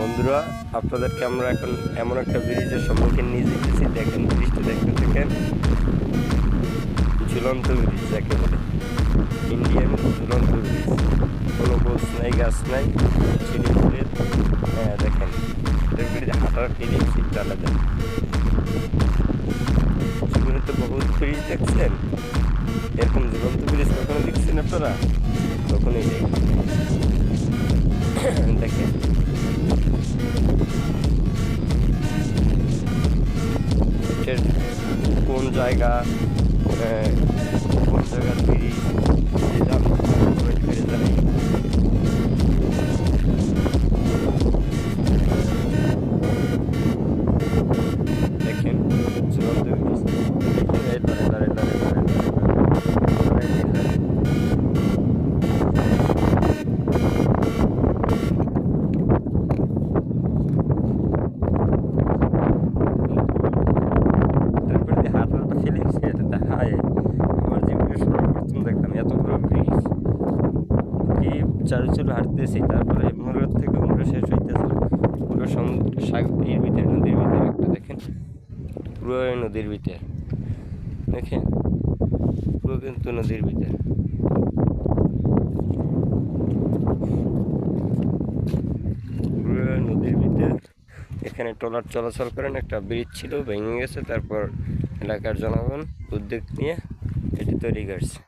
বন্ধুরা, আপনাদেরকে আমরা এখন এমন একটা ব্রিজের সম্মুখীন নিয়ে যেতেছি। দেখেন, ব্রিজটা দেখতে থাকেন। ঝুলন্ত ব্রিজ যাকে বলে, ইন্ডিয়ান ঝুলন্ত ব্রিজ। কোনো গোছ নাই, গাছ নাই, ছিঁড়ে ফুড়ে। হ্যাঁ দেখেন, ব্রিজে হাঁটার ফিলিংস একটু আলাদা। জীবনে তো বহুত ব্রিজ দেখছেন, এরকম ঝুলন্ত ব্রিজ কখনো দেখছেন আপনারা? কখনোই দেখেন কোন জায়গা, কোন জায়গার ব্রিজ যেটা কমেন্ট করে জানাই। দেখেন ঝুলন্ত ব্রিজ, দেখলাম এত বড় ব্রিজ কি চারুচুরু হাঁটতেছি, তারপরে মোড় থেকে মোড় শেষ হইতেছে পুরো এর ভিতরে, নদীর ভিতরে একটা দেখেন, পুরো নদীর ভিতরে দেখেন, পুরো কিন্তু নদীর ভিতরে। পুরো নদীর ভিতরে এখানে ট্রলার চলাচল করেন। একটা ব্রিজ ছিল, ভেঙে গেছে, তারপর এলাকার জনগণ উদ্যোগ নিয়ে এটি তৈরি করছে।